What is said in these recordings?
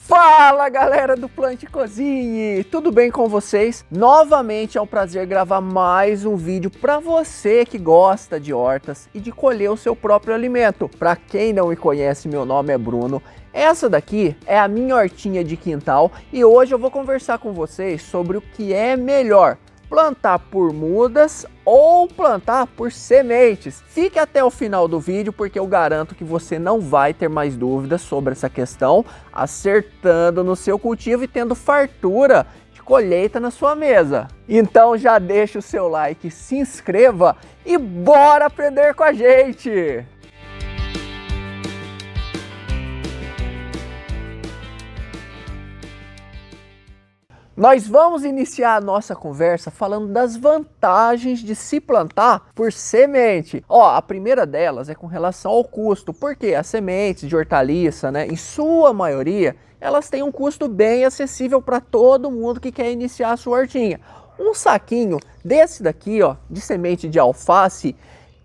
Fala galera do Plante Cozinhe, tudo bem com vocês? Novamente é um prazer gravar mais um vídeo para você que gosta de hortas e de colher o seu próprio alimento. Para quem não me conhece, meu nome é Bruno. Essa daqui é a minha hortinha de quintal e hoje eu vou conversar com vocês sobre o que é melhor: plantar por mudas ou plantar por sementes. Fique até o final do vídeo porque eu garanto que você não vai ter mais dúvidas sobre essa questão, acertando no seu cultivo e tendo fartura de colheita na sua mesa. Então já deixa o seu like, se inscreva e bora aprender com a gente! Nós vamos iniciar a nossa conversa falando das vantagens de se plantar por semente. A primeira delas é com relação ao custo, porque as sementes de hortaliça, em sua maioria, elas têm um custo bem acessível para todo mundo que quer iniciar a sua hortinha. Um saquinho desse daqui, de semente de alface,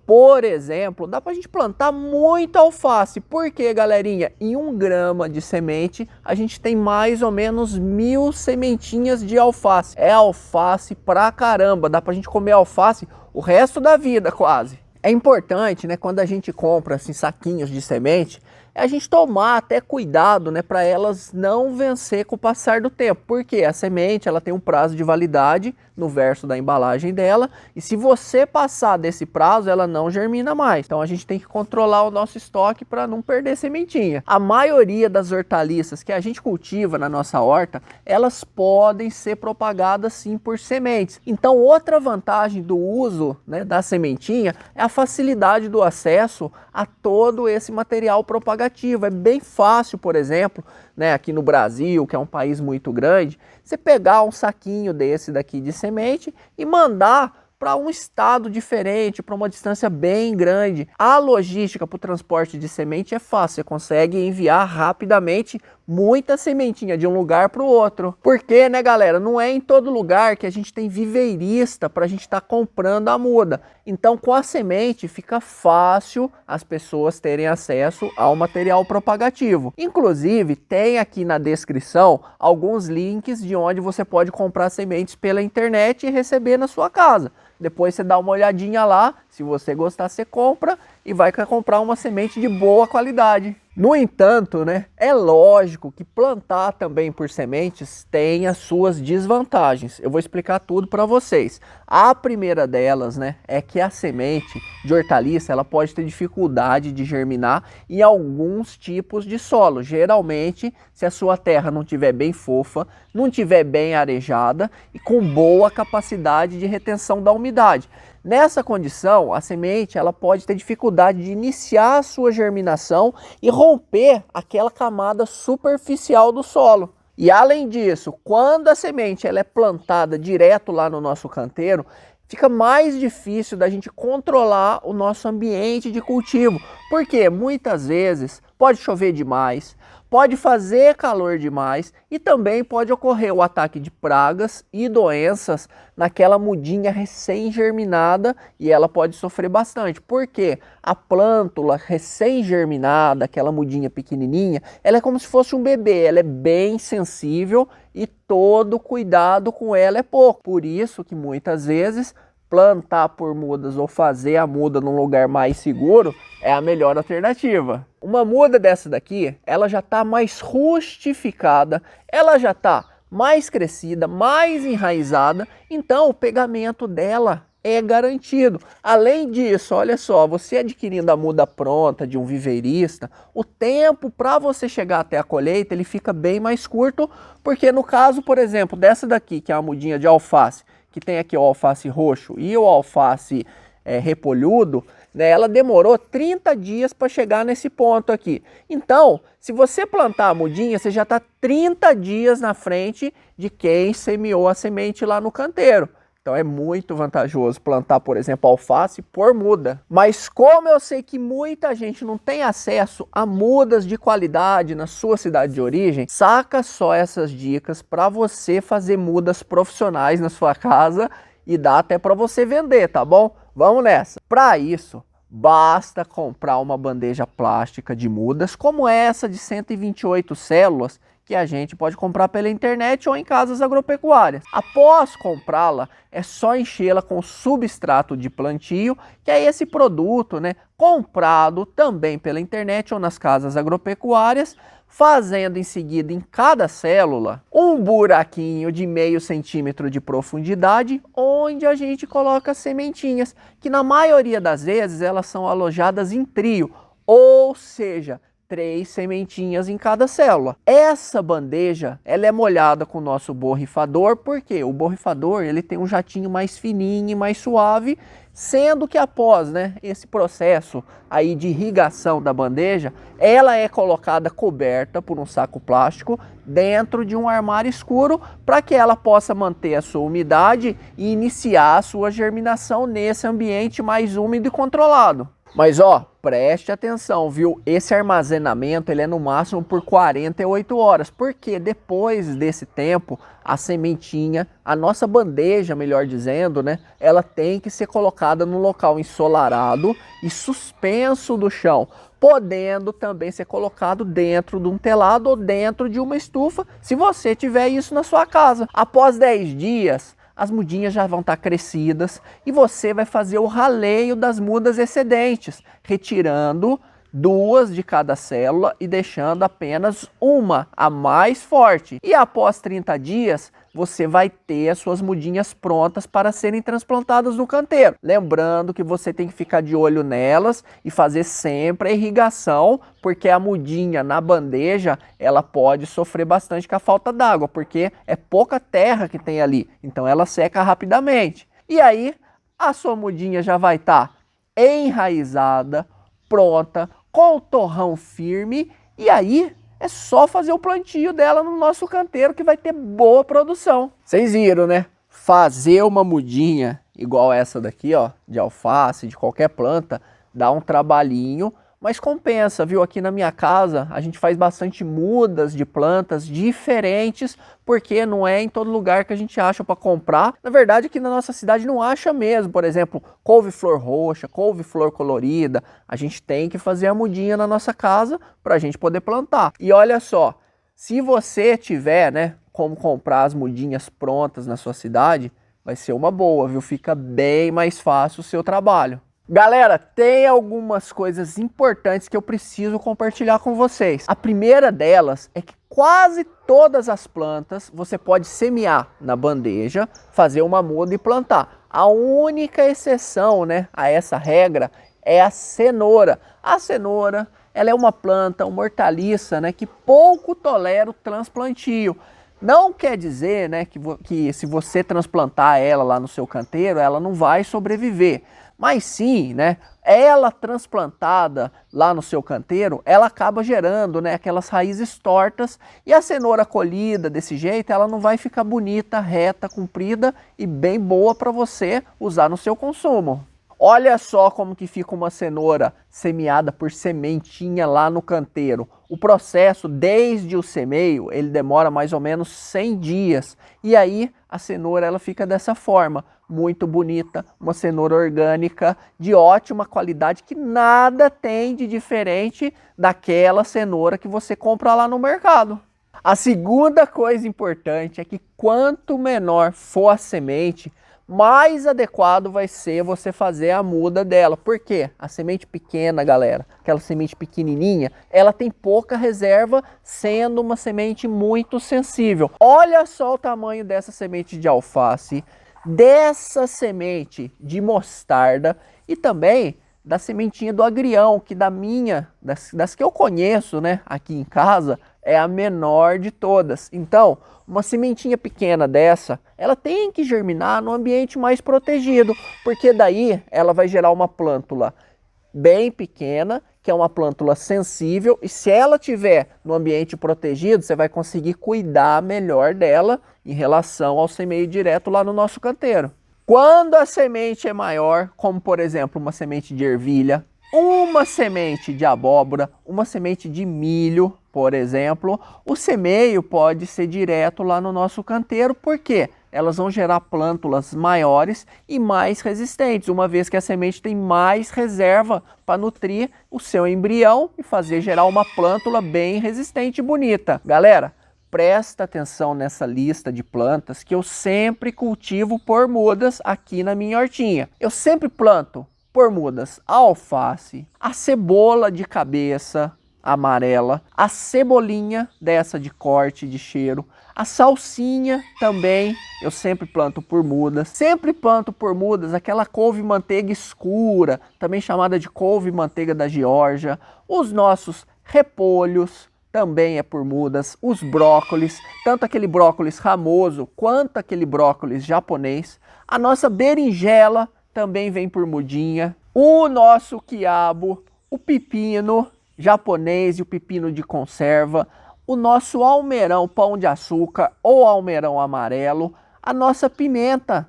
por exemplo, dá pra gente plantar muita alface, porque galerinha, em 1 grama de semente, a gente tem mais ou menos 1000 sementinhas de alface. É alface pra caramba, dá pra gente comer alface o resto da vida quase. É importante, quando a gente compra assim, saquinhos de semente, a gente tomar até cuidado, para elas não vencer com o passar do tempo, porque a semente ela tem um prazo de validade no verso da embalagem dela, e se você passar desse prazo, ela não germina mais. Então a gente tem que controlar o nosso estoque para não perder sementinha. A maioria das hortaliças que a gente cultiva na nossa horta, elas podem ser propagadas sim por sementes. Então outra vantagem do uso, da sementinha é a facilidade do acesso a todo esse material propagativo. É bem fácil, por exemplo, aqui no Brasil, que é um país muito grande, você pegar um saquinho desse daqui de semente e mandar para um estado diferente, para uma distância bem grande. A logística para o transporte de semente é fácil, você consegue enviar rapidamente muita sementinha de um lugar para o outro. Porque, galera, não é em todo lugar que a gente tem viveirista para a gente estar comprando a muda. Então, com a semente fica fácil as pessoas terem acesso ao material propagativo. Inclusive, tem aqui na descrição alguns links de onde você pode comprar sementes pela internet e receber na sua casa. Depois você dá uma olhadinha lá, se você gostar você compra e vai comprar uma semente de boa qualidade. No entanto, é lógico que plantar também por sementes tem as suas desvantagens. Eu vou explicar tudo para vocês. A primeira delas, é que a semente de hortaliça ela pode ter dificuldade de germinar em alguns tipos de solo. Geralmente, se a sua terra não estiver bem fofa, não estiver bem arejada e com boa capacidade de retenção da umidade. Nessa condição, a semente ela pode ter dificuldade de iniciar a sua germinação e romper aquela camada superficial do solo. E além disso, quando a semente ela é plantada direto lá no nosso canteiro, fica mais difícil da gente controlar o nosso ambiente de cultivo, porque muitas vezes pode chover demais, pode fazer calor demais e também pode ocorrer o ataque de pragas e doenças naquela mudinha recém-germinada e ela pode sofrer bastante, porque a plântula recém-germinada, aquela mudinha pequenininha, ela é como se fosse um bebê, ela é bem sensível e todo cuidado com ela é pouco. Por isso que muitas vezes plantar por mudas ou fazer a muda num lugar mais seguro é a melhor alternativa. Uma muda dessa daqui, ela já está mais rustificada, ela já está mais crescida, mais enraizada, então o pegamento dela é garantido. Além disso, olha só, você adquirindo a muda pronta de um viveirista, o tempo para você chegar até a colheita ele fica bem mais curto, porque no caso, por exemplo, dessa daqui, que é a mudinha de alface, que tem aqui o alface roxo e o alface repolhudo, ela demorou 30 dias para chegar nesse ponto aqui. Então, se você plantar a mudinha, você já está 30 dias na frente de quem semeou a semente lá no canteiro. Então é muito vantajoso plantar, por exemplo, alface por muda. Mas como eu sei que muita gente não tem acesso a mudas de qualidade na sua cidade de origem, saca só essas dicas para você fazer mudas profissionais na sua casa e dá até para você vender, tá bom? Vamos nessa. Para isso, basta comprar uma bandeja plástica de mudas, como essa de 128 células, que a gente pode comprar pela internet ou em casas agropecuárias. Após comprá-la, é só enchê-la com substrato de plantio, que é esse produto, né, comprado também pela internet ou nas casas agropecuárias, fazendo em seguida em cada célula um buraquinho de meio centímetro de profundidade, onde a gente coloca sementinhas, que na maioria das vezes elas são alojadas em trio, ou seja, 3 sementinhas em cada célula. Essa bandeja, ela é molhada com o nosso borrifador, porque o borrifador ele tem um jatinho mais fininho e mais suave, sendo que após, né, esse processo aí de irrigação da bandeja, ela é colocada coberta por um saco plástico dentro de um armário escuro para que ela possa manter a sua umidade e iniciar a sua germinação nesse ambiente mais úmido e controlado. Mas ó, preste atenção, viu? Esse armazenamento ele é no máximo por 48 horas, porque depois desse tempo, a sementinha, a nossa bandeja, melhor dizendo, né? Ela tem que ser colocada num local ensolarado e suspenso do chão, podendo também ser colocado dentro de um telado ou dentro de uma estufa, se você tiver isso na sua casa. Após 10 dias, as mudinhas já vão estar crescidas e você vai fazer o raleio das mudas excedentes, retirando 2 de cada célula e deixando apenas uma, a mais forte. E após 30 dias, você vai ter as suas mudinhas prontas para serem transplantadas no canteiro. Lembrando que você tem que ficar de olho nelas e fazer sempre a irrigação, porque a mudinha na bandeja, ela pode sofrer bastante com a falta d'água, porque é pouca terra que tem ali, então ela seca rapidamente. E aí, a sua mudinha já vai estar enraizada, pronta, com o torrão firme, e aí é só fazer o plantio dela no nosso canteiro que vai ter boa produção. Vocês viram, né? Fazer uma mudinha igual essa daqui, ó, de alface, de qualquer planta, dá um trabalhinho, mas compensa, viu? Aqui na minha casa a gente faz bastante mudas de plantas diferentes, porque não é em todo lugar que a gente acha para comprar. Na verdade, aqui na nossa cidade não acha mesmo. Por exemplo, couve-flor roxa, couve-flor colorida. A gente tem que fazer a mudinha na nossa casa para a gente poder plantar. E olha só, se você tiver, né, como comprar as mudinhas prontas na sua cidade, vai ser uma boa, viu? Fica bem mais fácil o seu trabalho. Galera, tem algumas coisas importantes que eu preciso compartilhar com vocês. A primeira delas é que quase todas as plantas você pode semear na bandeja, fazer uma muda e plantar. A única exceção, né, a essa regra é a cenoura. A cenoura, ela é uma planta, uma hortaliça, né, que pouco tolera o transplantio. Não quer dizer, né, que se você transplantar ela lá no seu canteiro, ela não vai sobreviver. Mas sim, né, ela transplantada lá no seu canteiro, ela acaba gerando, né, aquelas raízes tortas, e a cenoura colhida desse jeito, ela não vai ficar bonita, reta, comprida e bem boa para você usar no seu consumo. Olha só como que fica uma cenoura semeada por sementinha lá no canteiro. O processo, desde o semeio, ele demora mais ou menos 100 dias. E aí a cenoura ela fica dessa forma, muito bonita, uma cenoura orgânica de ótima qualidade que nada tem de diferente daquela cenoura que você compra lá no mercado. A segunda coisa importante é que quanto menor for a semente, mais adequado vai ser você fazer a muda dela. Por quê? A semente pequena, galera, aquela semente pequenininha, ela tem pouca reserva, sendo uma semente muito sensível. Olha só o tamanho dessa semente de alface, dessa semente de mostarda e também da sementinha do agrião, que das que eu conheço, né, aqui em casa, é a menor de todas. Então, uma sementinha pequena dessa, ela tem que germinar no ambiente mais protegido, porque daí ela vai gerar uma plântula bem pequena, que é uma plântula sensível, e se ela tiver no ambiente protegido, você vai conseguir cuidar melhor dela em relação ao semeio direto lá no nosso canteiro. Quando a semente é maior, como por exemplo uma semente de ervilha, uma semente de abóbora, uma semente de milho, por exemplo, o semeio pode ser direto lá no nosso canteiro, porque elas vão gerar plântulas maiores e mais resistentes, uma vez que a semente tem mais reserva para nutrir o seu embrião e fazer gerar uma plântula bem resistente e bonita. Galera, presta atenção nessa lista de plantas que eu sempre cultivo por mudas aqui na minha hortinha. Eu sempre planto por mudas a alface, a cebola de cabeça amarela, a cebolinha dessa de corte de cheiro, a salsinha também eu sempre planto por mudas. Sempre planto por mudas aquela couve-manteiga escura, também chamada de couve-manteiga da Geórgia, os nossos repolhos também é por mudas, os brócolis, tanto aquele brócolis ramoso quanto aquele brócolis japonês, a nossa berinjela também vem por mudinha, o nosso quiabo, o pepino japonês e o pepino de conserva, o nosso almeirão pão de açúcar ou almeirão amarelo, a nossa pimenta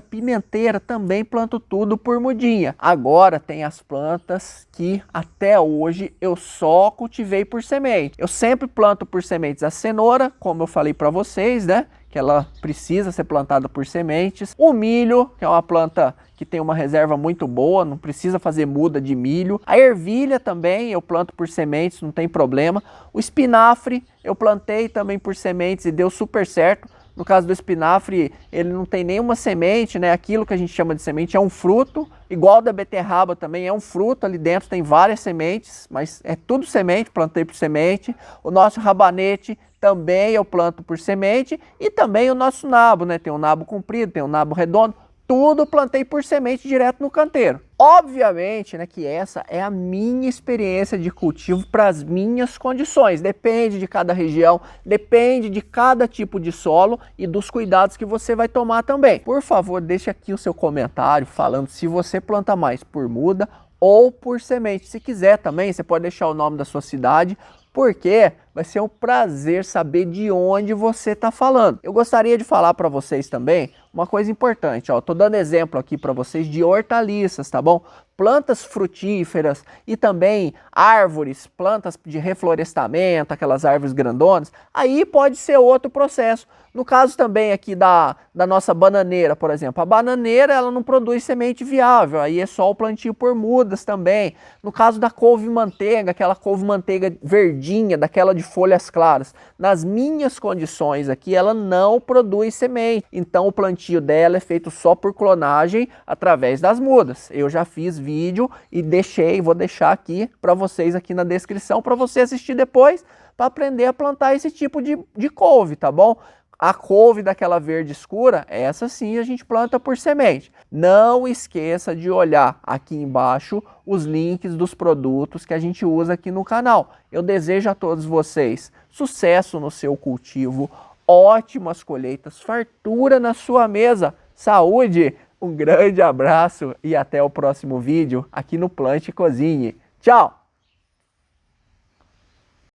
pimenteira também planto tudo por mudinha. Agora tem as plantas que até hoje eu só cultivei por semente. Eu sempre planto por sementes a cenoura, como eu falei para vocês, né? Que ela precisa ser plantada por sementes. O milho, que é uma planta que tem uma reserva muito boa, não precisa fazer muda de milho. A ervilha também eu planto por sementes, não tem problema. O espinafre eu plantei também por sementes e deu super certo. No caso do espinafre, ele não tem nenhuma semente, né? Aquilo que a gente chama de semente é um fruto, igual da beterraba também é um fruto, ali dentro tem várias sementes, mas é tudo semente, plantei por semente. O nosso rabanete também eu planto por semente e também o nosso nabo, né? Tem um nabo comprido, tem um nabo redondo, tudo plantei por semente direto no canteiro. Obviamente, né, que essa é a minha experiência de cultivo para as minhas condições. Depende de cada região, depende de cada tipo de solo e dos cuidados que você vai tomar também. Por favor, deixe aqui o seu comentário falando se você planta mais por muda ou por semente. Se quiser também, você pode deixar o nome da sua cidade, porque vai ser um prazer saber de onde você está falando. Eu gostaria de falar para vocês também uma coisa importante, ó, tô dando exemplo aqui para vocês de hortaliças, tá bom? Plantas frutíferas e também árvores, plantas de reflorestamento, aquelas árvores grandonas, aí pode ser outro processo. No caso também aqui da nossa bananeira, por exemplo, a bananeira ela não produz semente viável, aí é só o plantio por mudas também. No caso da couve-manteiga, aquela couve-manteiga verdinha, daquela de folhas claras, nas minhas condições aqui ela não produz semente, então o plantio dela é feito só por clonagem através das mudas. Eu já fiz vídeo e vou deixar aqui para vocês aqui na descrição para você assistir depois para aprender a plantar esse tipo de couve, tá bom? A couve daquela verde escura, essa sim a gente planta por semente. Não esqueça de olhar aqui embaixo os links dos produtos que a gente usa aqui no canal. Eu desejo a todos vocês sucesso no seu cultivo, ótimas colheitas, fartura na sua mesa, saúde, um grande abraço e até o próximo vídeo aqui no Plante e Cozinhe. Tchau!